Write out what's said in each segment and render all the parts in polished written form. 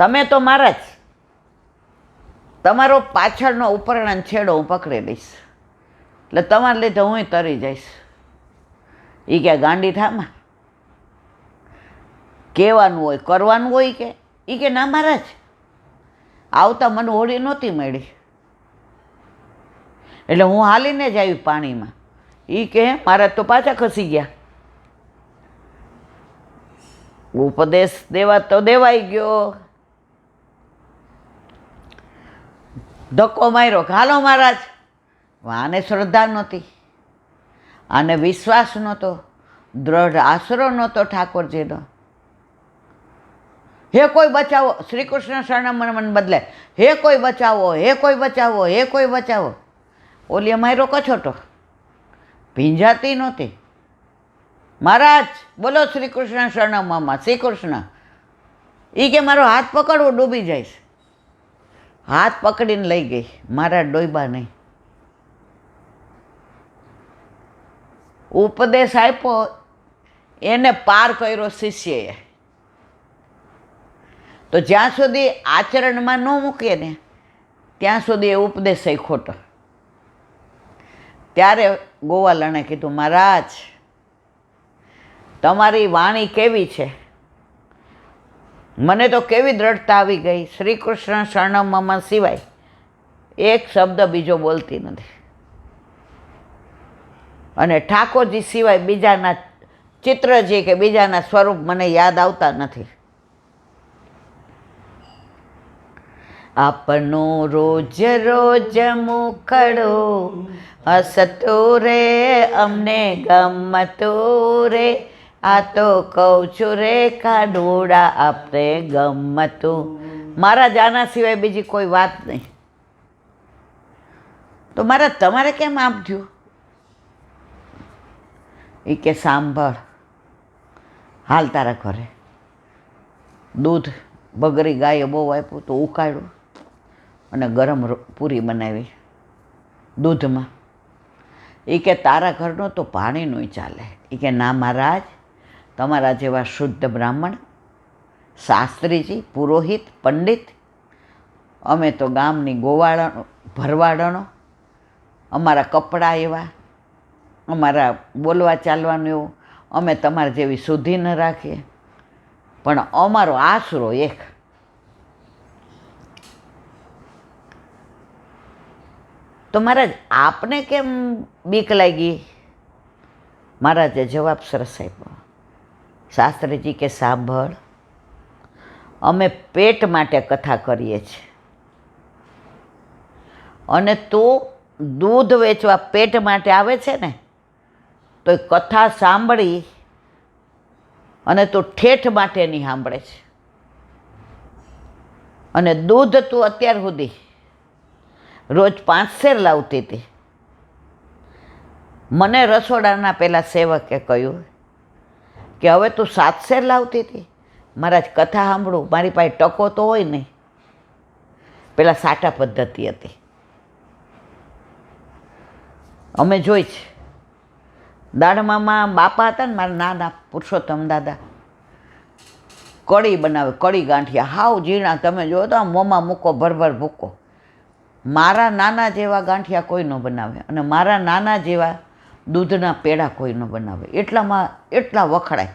તમે તો મારા જ. તમારો પાછળનો ઉપરનો છેડો હું પકડી લઈશ, એટલે તમારે લીધે હું તરી જઈશ. એ કે ગાંડી થામાં કહેવાનું હોય કરવાનું હોય કે એ કે ના મહારાજ આવતા મને હોળી નહોતી મળી એટલે હું હાલીને જ આવી પાણીમાં. એ કે મહારાજ તો પાછા ખસી ગયા. ઉપદેશ દેવા તો દેવાઈ ગયો, ધક્કો માર્યો કે હાલો મહારાજ. આને શ્રદ્ધા નહોતી, આને વિશ્વાસ નહોતો, દ્રઢ આશરો નહોતો ઠાકોરજીનો. હે કોઈ બચાવો, શ્રી કૃષ્ણ શરણમ મને બદલે હે કોઈ બચાવો, હે કોઈ બચાવો, હે કોઈ બચાવો. ઓલીએ માર્યો કછોટો, ભીંજાતી નહોતી. મહારાજ બોલો શ્રી કૃષ્ણ શરણમમાં, શ્રી કૃષ્ણ. એ કે મારો હાથ પકડવો ડૂબી જઈશ. હાથ પકડીને લઈ ગઈ, મારા ડોયબા નહીં. ઉપદેશ આપ્યો એને પાર કર્યો શિષ્યએ. તો જ્યાં સુધી આચરણમાં ન મૂકીએ ને ત્યાં સુધી એ ઉપદેશ એ ખોટો. ત્યારે ગોવાલણે કીધું મહારાજ તમારી વાણી કેવી છે, મને તો કેવી દ્રઢતા આવી ગઈ. શ્રી કૃષ્ણ શરણમમાં સિવાય એક શબ્દ બીજો બોલતી નથી, અને ઠાકોરજી સિવાય બીજાના ચિત્રજી કે બીજાના સ્વરૂપ મને યાદ આવતા નથી. આપનો રોજ રોજ મુખડો હસતું રે અમને ગમતું રે, આ તો કહું છું રે કાઢોડા આપણે ગમતું. મારા જાના સિવાય બીજી કોઈ વાત નહીં. તો મારા તમારે કેમ આમ થયું? એ કે સાંભળ, હાલ તારા ઘરે દૂધ બગરી ગાયે બહુ આપ્યું તો ઉકાળ્યું અને ગરમ પૂરી બનાવી દૂધમાં. એ કે તારા ઘરનું તો પાણીનું ચાલે. એ કે ના મહારાજ, તમારા જેવા શુદ્ધ બ્રાહ્મણ, શાસ્ત્રીજી, પુરોહિત, પંડિત, અમે તો ગામની ગોવાળાનો ભરવાડણો, અમારા કપડાં એવા, અમારા બોલવા ચાલવાનું એવું, અમે તમારા જેવી શુદ્ધિ ન રાખીએ, પણ અમારો આશરો એક. તો મહારાજ આપને કેમ બીક લાગી? મહારાજે જવાબ સરસ આપ્યો. શાસ્ત્રીજી કે સાંભળ, અમે પેટ માટે કથા કરીએ છીએ, અને તું દૂધ વેચવા પેટ માટે આવે છે ને, તો એ કથા સાંભળી અને તું ઠેઠ માટેની સાંભળે છે. અને દૂધ તું અત્યાર સુધી રોજ 5 શેર લાવતી હતી. મને રસોડાના પેલા સેવકે કહ્યું કે હવે તું 7 શેર લાવતી હતી. મહારાજ કથા સાંભળું, મારી પાસે ટકો તો હોય નહીં. પેલા સાટા પદ્ધતિ હતી, અમે જોઈ છે. દાઢમામાં બાપા હતા ને મારા નાના પુરુષોત્તમ દાદા, કઢી બનાવે, કઢી ગાંઠિયા હાવ ઝીણા, તમે જો તો મોંમાં મૂકો ભરભર ભૂકો. મારા નાના જેવા ગાંઠિયા કોઈ ન બનાવે, અને મારા નાના જેવા દૂધના પેડા કોઈ ન બનાવે. એટલામાં એટલા વખણાય.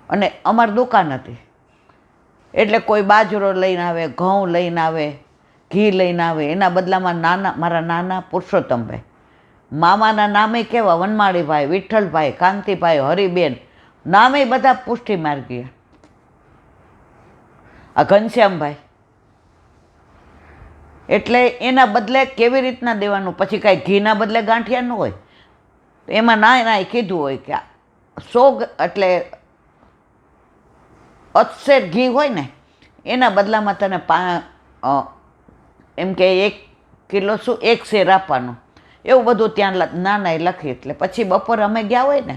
અને અમારી દુકાન હતી એટલે કોઈ બાજરો લઈને આવે, ઘઉં લઈને આવે, ઘી લઈને આવે. એના બદલામાં મારા નાના પુરુષોત્તમભાઈ, મામાના નામે કેવા વનમાળીભાઈ, વિઠ્ઠલભાઈ, કાંતિભાઈ, હરિબેન, નામે બધા પુષ્ટિ માર્ગીય. આ ઘનશ્યામભાઈ, એટલે એના બદલે કેવી રીતના દેવાનું? પછી કાંઈ ઘીના બદલે ગાંઠિયા ન હોય, એમાં ના કીધું હોય કે 100 એટલે 8 શેર ઘી હોય ને, એના બદલામાં તને એમ કે 1 કિલો શું 1 શેર આપવાનું. એવું બધું ત્યાં નાના લખી. એટલે પછી બપોરે અમે ગયા હોય ને,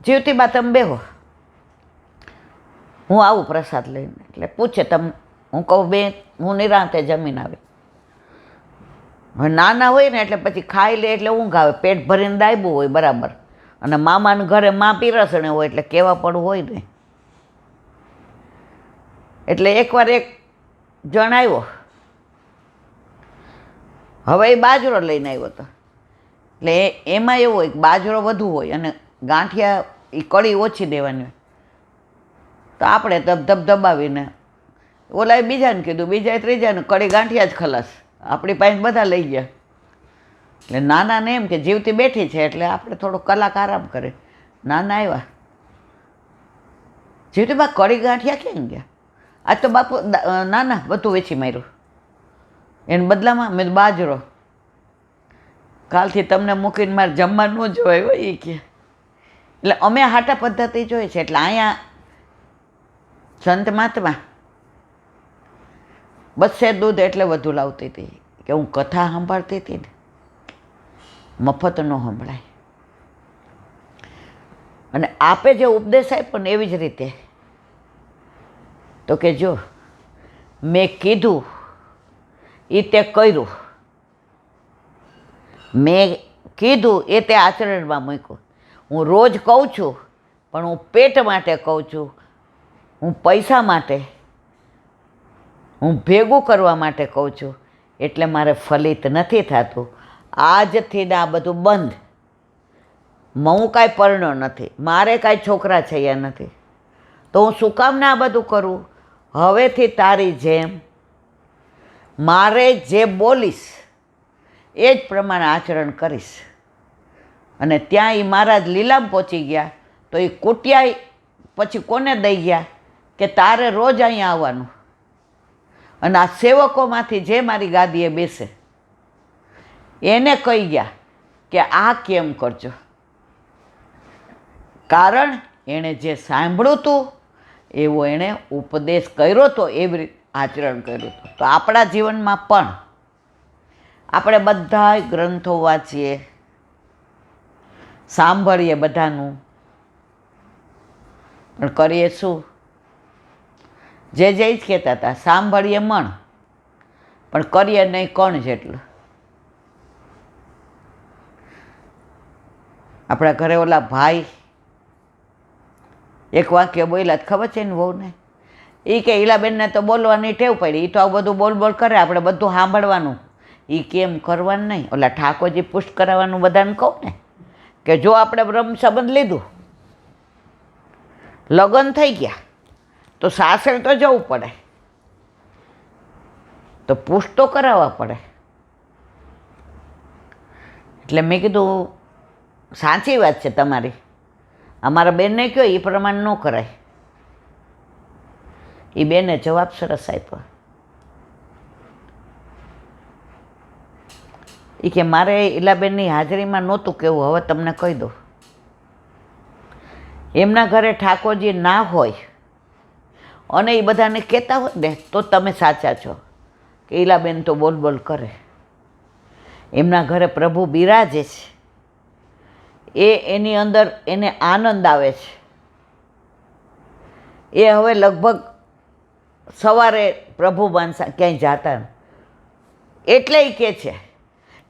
જીવતી બા તમે બેહો, હું આવું પ્રસાદ લઈને. એટલે પૂછે તમે, હું કહું બે, હું નિરાંતે જમીન આવે. હવે નાના હોય ને એટલે પછી ખાઈ લે એટલે ઊંઘ આવે, પેટ ભરીને દાયબું હોય બરાબર. અને મામાને ઘરે માં પીરસણે હોય એટલે કેવા પડવું હોય ને. એટલે એકવાર એક જણ આવ્યો, હવે એ બાજરો લઈને આવ્યો હતો. એટલે એમાં એવું હોય કે બાજરો વધુ હોય અને ગાંઠિયા એ કળી ઓછી દેવાની હોય. તો આપણે ધબ દબાવીને ઓલાએ બીજાને કીધું, બીજાએ ત્રીજાને, કળી ગાંઠિયા જ ખલાસ. આપણી પાસે બધા લઈ ગયા. એટલે નાનાને એમ કે જીવતી બેઠી છે એટલે આપણે થોડો કલાક આરામ કરે. નાના આવ્યા, જીવતી બા કળી ગાંઠિયા ક્યાં ગયા? આજ તો બાપુ નાના બધું વેચી માર્યું. એને બદલામાં મેં બાજરો, કાલથી તમને મૂકીને મારે જમવા ન જોવાય હોય એ કે. એટલે અમે હાટા પદ્ધતિ જોઈએ છે. એટલે અહીંયા સંત મહાત્મા બસે દૂધ એટલે વધુ લાવતી હતી કે હું કથા સાંભળતી હતી ને, મફત ન સંભળાય. અને આપે જે ઉપદેશ આપ્યો ને એવી જ રીતે તો કે જો મેં કીધું એ તે કર્યું, મેં કીધું એ તે આચરણમાં મૂક્યું. હું રોજ કહું છું પણ હું પેટ માટે કહું છું, હું પૈસા માટે, હું ભેગું કરવા માટે કહું છું. એટલે મારે ફલિત નથી થતું. આજથી ને આ બધું બંધ. હું કાંઈ પરણ્યો નથી, મારે કાંઈ છોકરા છૈયા નથી, તો હું શું કામ ને આ બધું કરું? હવેથી તારી જેમ મારે જે બોલીશ એ જ પ્રમાણે આચરણ કરીશ. અને ત્યાં એ મહારાજ લીલામ પહોંચી ગયા તો એ કુટિયા પછી કોને દઈ ગયા કે તારે રોજ અહીંયા આવવાનું. અને આ સેવકોમાંથી જે મારી ગાદીએ બેસે એને કહી ગયા કે આ કેમ કરજો. કારણ એણે જે સાંભળ્યું હતું એવો એણે ઉપદેશ કર્યો હતો, એવી રીતે આચરણ કર્યું હતું. તો આપણા જીવનમાં પણ આપણે બધા ગ્રંથો વાંચીએ, સાંભળીએ બધાનું, પણ કરીએ શું? જે જ કહેતા હતા, સાંભળીએ મણ પણ કરીએ નહીં કણ જેટલું. આપણા ઘરે ઓલા ભાઈ એક વાક્ય બોલ્યા ખબર છે ને વહુને, એ કે ઈલાબેનને તો બોલવાની ટેવ પડી, એ તો આવું બધું બોલ કરે, આપણે બધું સાંભળવાનું. એ કેમ કરવાનું નહીં? ઓલા ઠાકોરજી પુષ્ટ કરાવવાનું બધાને કહું ને કે જો આપણે બ્રહ્મ સંબંધ લીધું, લગ્ન થઈ ગયા તો સાસરે તો જવું પડે, તો પુષ્ટ તો કરાવવા પડે. એટલે મેં કીધું સાચી વાત છે તમારી, અમારા બેનને કહો એ પ્રમાણે ન કરાય. એ બેને જવાબ સરસ આપ્યો. એ કે મારે ઈલાબેનની હાજરીમાં નહોતું કહેવું, હવે તમને કહી દઉં. એમના ઘરે ઠાકોરજી ના હોય અને એ બધાને કહેતા હોય ને તો તમે સાચા છો કે ઈલાબેન તો બોલ કરે. એમના ઘરે પ્રભુ બિરાજે છે, એની અંદર એને આનંદ આવે છે. એ હવે લગભગ સવારે પ્રભુ માનસા ક્યાંય જાતા એટલે એ કહે છે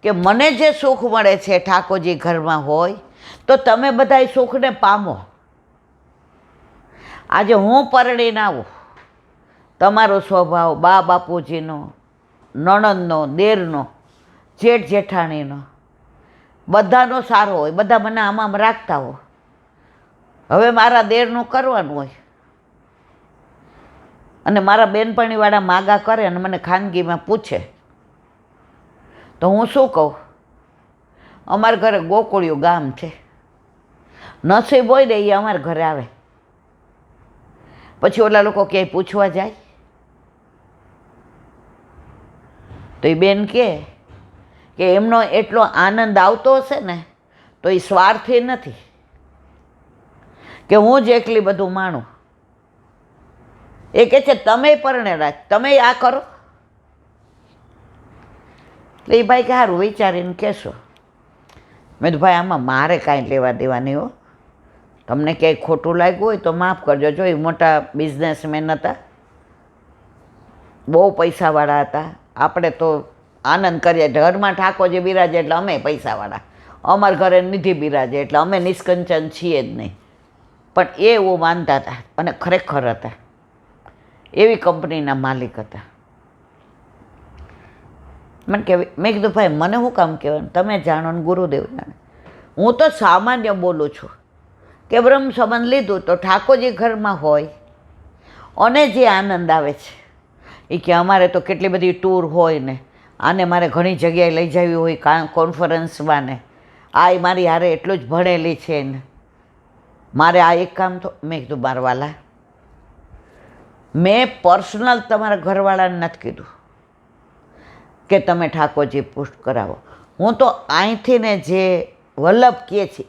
કે મને જે સુખ મળે છે ઠાકોરજી ઘરમાં હોય તો તમે બધા સુખને પામો. આજે હું પરણીને આવું, તમારો સ્વભાવ બા બાપુજીનો, નણંદનો, દેરનો, જેઠ જેઠાણીનો બધાનો સારો હોય, બધા મને આમાં રાખતા હોય. હવે મારા દેરનું કરવાનું હોય અને મારા બેનપણીવાળા માગા કરે અને મને ખાનગીમાં પૂછે તો હું શું કહું? અમારા ઘરે ગોકુળિયું ગામ છે, નસીબ હોય ને એ અમારા ઘરે આવે. પછી ઓલા લોકો ક્યાંય પૂછવા જાય તો એ બેન કહે કે એમનો એટલો આનંદ આવતો હશે ને તો એ સ્વાર્થી નથી કે હું જ એકલી બધું માણું. એ કહે છે તમે પરણે રાખ, તમે આ કરો. એટલે એ ભાઈ કે સારું વિચારીને કહેશો. મેં તો ભાઈ આમાં મારે કાંઈ લેવા દેવા નહીં હો, તમને ક્યાંય ખોટું લાગ્યું હોય તો માફ કરજો. જો એ મોટા બિઝનેસમેન હતા, બહુ પૈસાવાળા હતા. આપણે તો આનંદ કરીએ, ઘરમાં ઠાકોરજી બિરાજે એટલે અમે પૈસાવાળા, અમારા ઘરે નિધિ બિરાજે એટલે અમે નિષ્કંચન છીએ જ નહીં. પણ એ એવું માનતા હતા અને ખરેખર હતા. એવી કંપનીના માલિક હતા. મને કહેવાય, મેં કીધું ભાઈ મને શું કામ કહેવાનું, તમે જાણો ને ગુરુદેવ જાણે. હું તો સામાન્ય બોલું છું કે બ્રહ્મ સંબંધ લીધું તો ઠાકોરજી ઘરમાં હોય અને જે આનંદ આવે છે એ કે અમારે તો કેટલી બધી ટૂર હોય ને, આને મારે ઘણી જગ્યાએ લઈ જવી હોય કોન્ફરન્સમાં ને, આ મારી હારે એટલું જ ભણેલી છે ને, મારે આ એક કામ તો. મેં કીધું મારવાલા, મેં પર્સનલ તમારા ઘરવાળાને નથી કીધું કે તમે ઠાકોરજી પુષ્ટ કરાવો. હું તો અહીંથી ને જે વલ્લભ કહે છે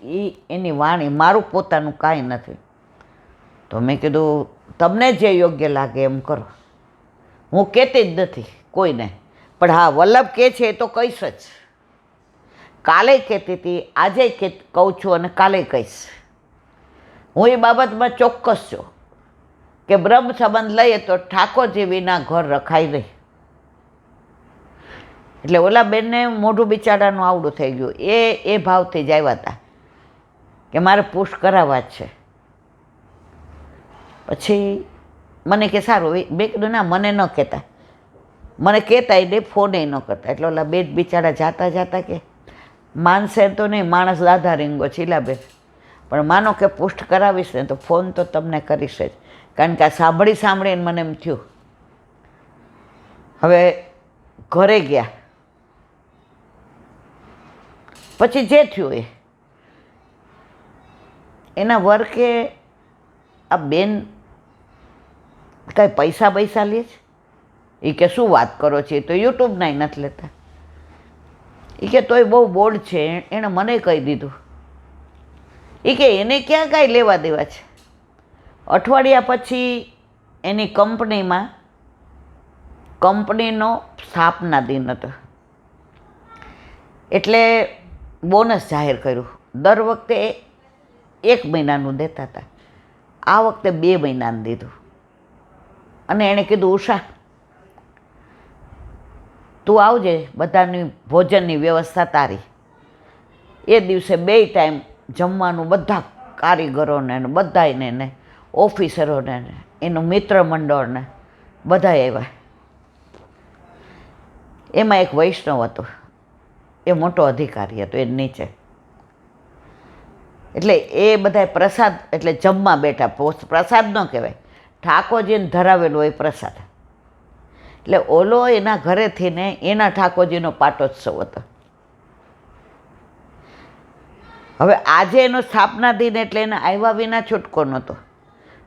એની વાણી, મારું પોતાનું કાંઈ નથી. તો મેં કીધું તમને જે યોગ્ય લાગે એમ કરો. હું કહેતી જ નથી કોઈને, પણ હા વલ્લભ કહે છે એ તો કહીશ જ. કાલે કહેતી હતી, આજે કહું છું અને કાલે કહીશ. હું એ બાબતમાં ચોક્કસ છું કે બ્રહ્મ સંબંધ લઈએ તો ઠાકોરજી વિના ઘર રખાય નહીં. એટલે ઓલા બેનને મોઢું બિચારાનું આવડું થઈ ગયું. એ ભાવથી જ આવ્યા હતા કે મારે પુષ્ટ કરાવવા જ છે. પછી મને કે સારું. મેં કીધું ના, મને ન કહેતા, મને કહેતા એટલે ફોને ન કરતા. એટલે ઓલા બેન બિચારા જાતા જાતા કે માનશે તો નહીં, માણસ દાદા રીંગો છીલાબેન, પણ માનો કે પુષ્ટ કરાવીશ ને તો ફોન તો તમને કરીશ જ. કારણ કે આ સાંભળીને મને એમ થયું. હવે ઘરે ગયા પછી જે થયું એના વર્કે આ બેન કાંઈ પૈસા લે છે? એ કે શું વાત કરો છો, એ તો યુટ્યુબનાય નથી લેતા. એ કે તોય બહુ બોલ્ડ છે, એણે મને કહી દીધું. એ કે એને ક્યાં કાંઈ લેવા દેવા છે. અઠવાડિયા પછી એની કંપનીનો સ્થાપના દિન હતો એટલે બોનસ જાહેર કર્યું. દર વખતે 1 મહિનાનું દેતા હતા, આ વખતે 2 મહિનાનું દીધું. અને એણે કીધું ઉષા તું આવજે, બધાની ભોજનની વ્યવસ્થા તારી. એ દિવસે 2 ટાઈમ જમવાનું બધા કારીગરોને ને બધાને ને ઓફિસરોને ને એનું મિત્ર મંડળને બધા આવ્યા. એમાં એક વૈષ્ણવ હતો, એ મોટો અધિકારી હતો એ નીચે. એટલે એ બધા પ્રસાદ એટલે જમવા બેઠા. પ્રસાદ ન કહેવાય, ઠાકોરજીને ધરાવેલો હોય પ્રસાદ. એટલે ઓલો એના ઘરેથી ને એના ઠાકોરજીનો પાટોત્સવ હતો. હવે આજે એનો સ્થાપના દિન એટલે એને આવ્યા વિના છૂટકો નહોતો,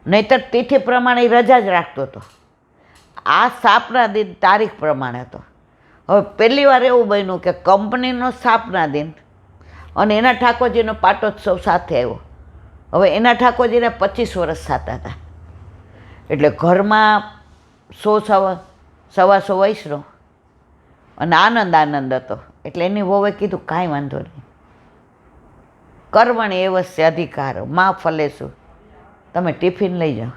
નહીંતર તિથિ પ્રમાણે રજા જ રાખતો હતો. આ સ્થાપના દિન તારીખ પ્રમાણે હતો. હવે પહેલી વાર એવું બન્યું કે કંપનીનો સ્થાપના દિન અને એના ઠાકોરજીનો પાટોત્સવ સાથે આવ્યો. હવે એના ઠાકોરજીને 25 વર્ષ થતા હતા. એટલે ઘરમાં 100-125 વૈષ્ણવ અને આનંદ હતો. એટલે એની વહુએ કીધું કાંઈ વાંધો નહીં, કર્મણી એવસ્ય અધિકાર માં ફલેશું, તમે ટિફિન લઈ જાઓ,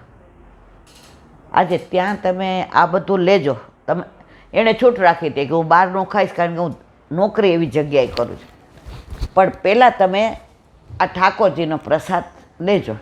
આજે ત્યાં તમે આ બધું લેજો. તમે એણે છૂટ રાખી હતી કે હું બહારનું ખાઈશ કારણ કે હું નોકરી એવી જગ્યાએ કરું છું, પણ પહેલાં તમે આ ઠાકોરજીનો પ્રસાદ લેજો.